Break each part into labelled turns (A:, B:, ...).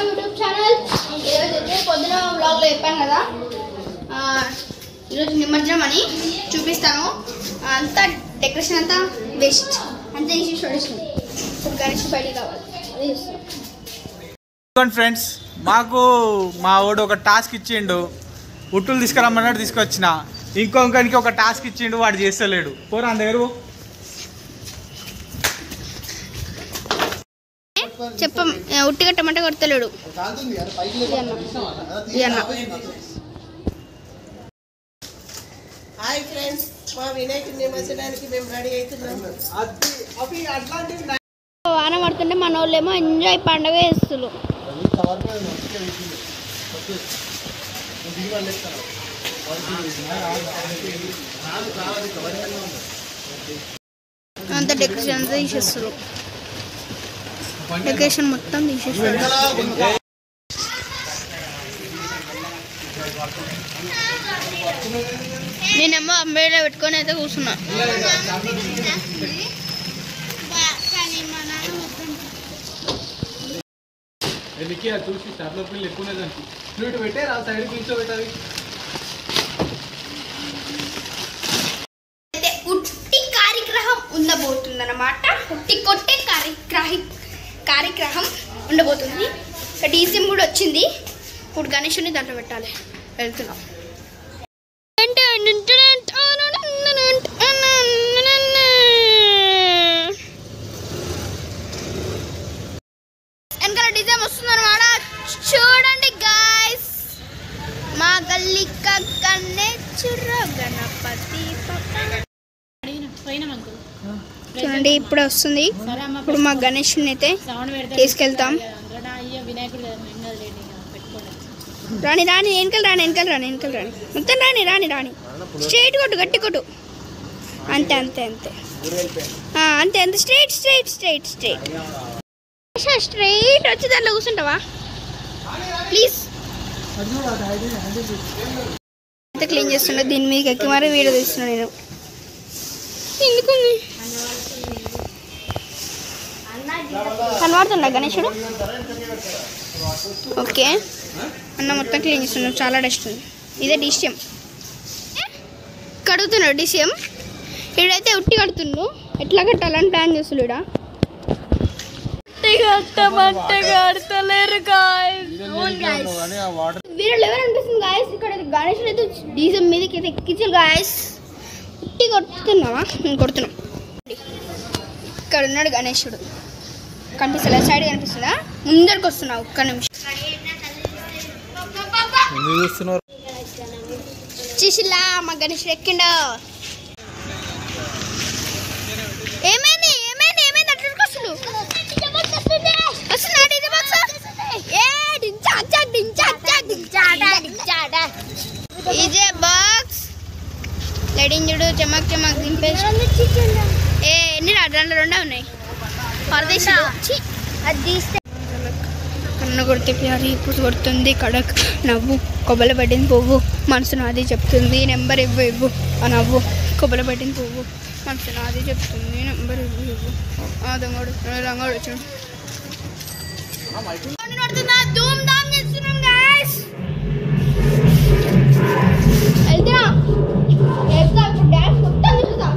A: My YouTube channel. ఈరోజు అయితే పొద్దున వ్లాగ్లో చెప్పాను కదా, ఈరోజు నిమజ్జనం అని చూపిస్తాను. అంతా డెకరేషన్ అంతా బెస్ట్ అంతా తీసి చూడేసింది. గణేష్ బయటికి కావాలి, అదే చూస్తున్నాం.
B: ఫ్రెండ్స్, మాకు మా వాడు ఒక టాస్క్ ఇచ్చిండు. ఉట్టులు తీసుకురమ్మన్నాడు, తీసుకొచ్చిన. ఇంకొకరికి ఒక టాస్క్ ఇచ్చిండు, వాడు చేస్తలేడు. పోరా దగ్గర
A: చెప్పం. ఉట్టిగా టమాటా కొడతలేడు.
C: హాయ్ ఫ్రెండ్స్, మా వినాయకుడిని నిమజ్జనానికి మేము రెడీ అవుతున్నాం.
A: వాన పడుతుంటే మన వాళ్ళేమో ఎంజాయ్ పండుగ చేస్తున్నారు. అంత డెకరేషన్ అంతా తీసేస్తారు. డెకరేషన్ మొత్తం తీసేస్తారు. నేనేమో అంబేలో పెట్టుకొని అయితే కూర్చున్నా. ఉట్టి కార్యక్రమం ఉండబోతుందన్నమాట. ఉట్టి కొట్టే కార్యక్రమం ఉండబోతుంది. డీసీఎం కూడా వచ్చింది. ఇప్పుడు గణేషుని దాంట్లో పెట్టాలి. వెళ్తున్నాం. వెనకాల డీసీఎం వస్తుందన్నమాట. చూడండి గాయస్, మా గల్లీ కన్నే చుర్ర గణపతి చూడండి. ఇప్పుడు వస్తుంది. ఇప్పుడు మా గణేషుని అయితే తీసుకెళ్తాం. రాణి వెనకాల రాణి మొత్తం రాణి స్ట్రైట్ కొట్టు, గట్టి కొట్టు. అంతే స్ట్రైట్ వచ్చి దాంట్లో కూర్చుంటావా ప్లీజ్. అంత క్లీన్ చేస్తున్నా. దీని మీదకి ఎక్కి మరీ వీడియో తీస్తున్నా నేను. ఎందుకుంది కనబడుతుందా గణేశుడు? ఓకే అన్న మొత్తం క్లీన్ చేస్తున్నాడు. చాలా డస్ట్ ఉంది. ఇదే డీసీఎం కడుగుతున్నాడు. డీసీఎం ఇడైతే ఉట్టి కడుతుండు. ఎట్లా కట్టాలని ప్లాన్ చేస్తున్నాడు. వీళ్ళు ఎవరు అనిపిస్తుంది గాయస్. ఇక్కడ గణేశుడు అయితే డీసీఎం మీదకి అయితే ఎక్కించారు గాయస్. ఉట్టి కొడుతున్నావా? నేను కొడుతున్నా. ఇక్కడ ఉన్నాడు గణేశుడు. కనిపిస్తుందా? సైడ్ కనిపిస్తుందా? ముందరికి వస్తున్నావు. ఒక్క నిమిషం చూసిలా మా గణేశుడు ఎక్కిండ. ఏమైంది అట్లా వస్తుండు. ఇదే బాక్స్ లైటింగ్ చూడు. చమక్ దింపేసి ఎన్ని దాంట్లో 2 ఉన్నాయి. పరదేశీ కన్ను కొడితే ప్యారీ, పూసు కొడుతుంది కడక్. నవ్వు కొబ్బరి పట్టింది పువ్వు, మనసు నాది చెప్తుంది నెంబర్ ఇవ్వు. ఆ నవ్వు కొబ్బరి పట్టింది పువ్వు, మనసు నాది చెప్తుంది నెంబర్ ఇవ్వు. ఆ దొంగడు రంగడు వచ్చాడు. ధూమ్ ధామ్ చేస్తున్నాం గాయ్స్. వెళ్తున్నా ఇప్పుడు డ్యాన్స్ మొత్తం చూస్తా.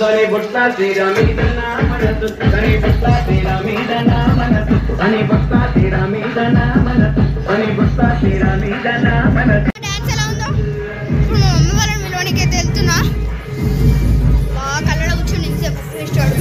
D: Sani butta tera midana manasu, sani butta tera midana manasu, sani butta tera midana manasu, sani butta tera midana manasu.
A: Dance ఎలా ఉందో ఇప్పుడు మా మమ్మీ వాళ్ళని విలువనికి అయితే వెళ్తున్నా బాగా కళ్ళలో కూర్చొని ఇస్తాడు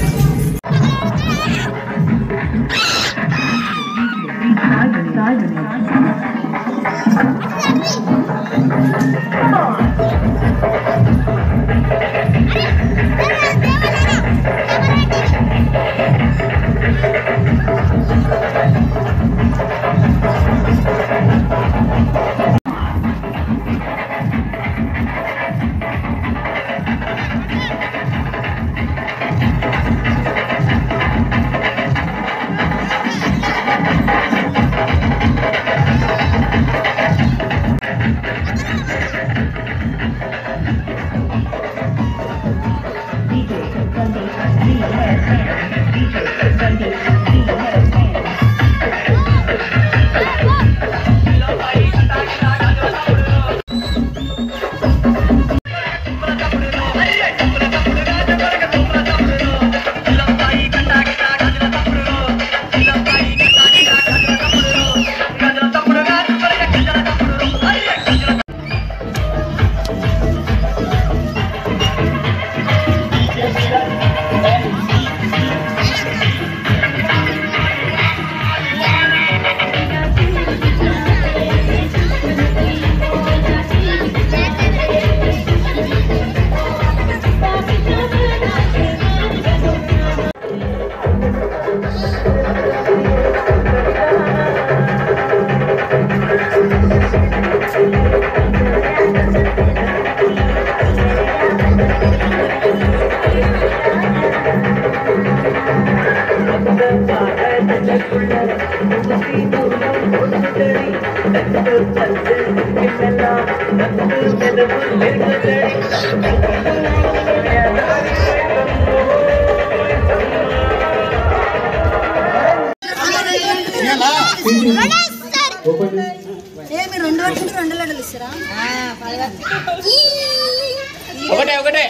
B: ఒకటే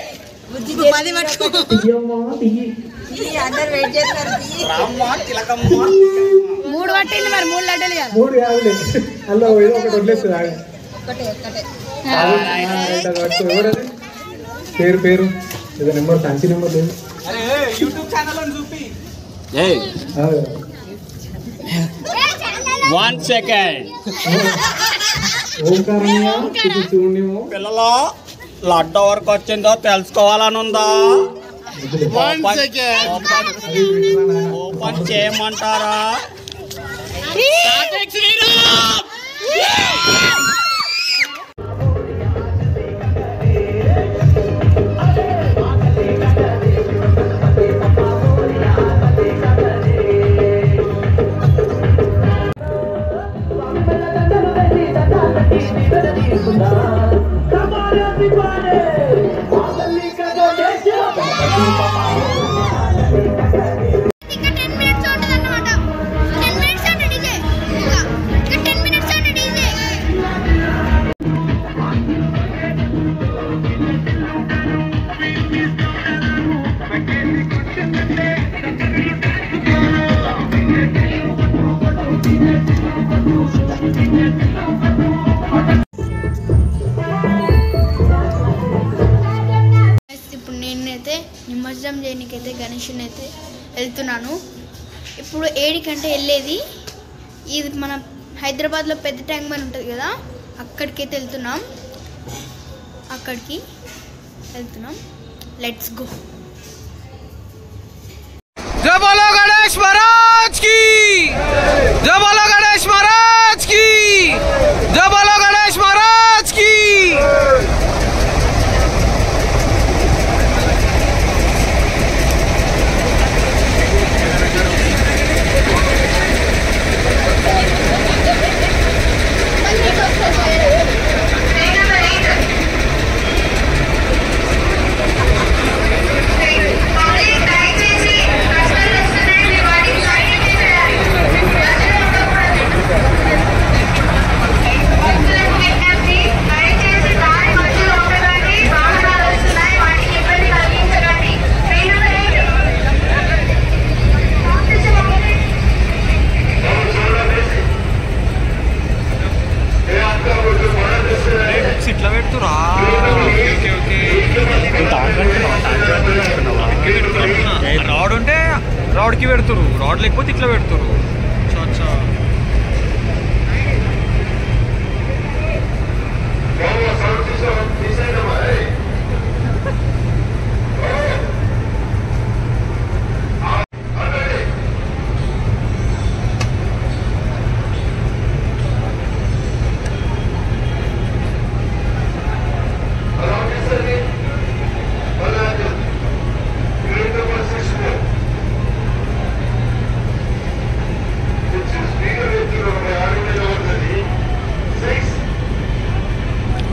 A: మూడు పట్టింది మరి 3 లడ్డలు కాదు
E: 3 కాదులే అలా ఏదో ఒకటి వదిలేస్తుంది పేరు ఏదో నెంబర్ ఫ్యాన్సీ నెంబర్ లేదు
B: అరే యూట్యూబ్ ఛానల్ అని చూపి 1 సెకండ్
E: ఓంకారమయ్య ఇది చూడనిమో
B: పిల్లలు లడ్డు వరకు వచ్చిందో తెలుసుకోవాలని ఉందా ఓపెన్ చేయమంటారా
A: ఇప్పుడు నేనైతే నిమజ్జనం చేయడానికైతే గణేషుని అయితే వెళ్తున్నాను. ఇప్పుడు 7 కంటే వెళ్ళేది ఇది మన హైదరాబాద్లో పెద్ద ట్యాంక్ బండ్ ఉంటుంది కదా, అక్కడికైతే వెళ్తున్నాం. Let's go.
B: जय बोलो गणेश महाराज की, जय बोलो गणेश महाराज की, जय बोलो गणेश महाराज की.
F: దయచేసి
B: రాడ్కి పెడుతురు, రాడ్ లేకపోతే ఇట్లా పెడుతురు. అచ్చా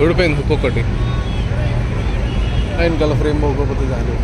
F: ఊడిపోయింది ఒక్కొక్కటి ఆయన గల ఫ్రేమ్ పోకపోతే చాలు.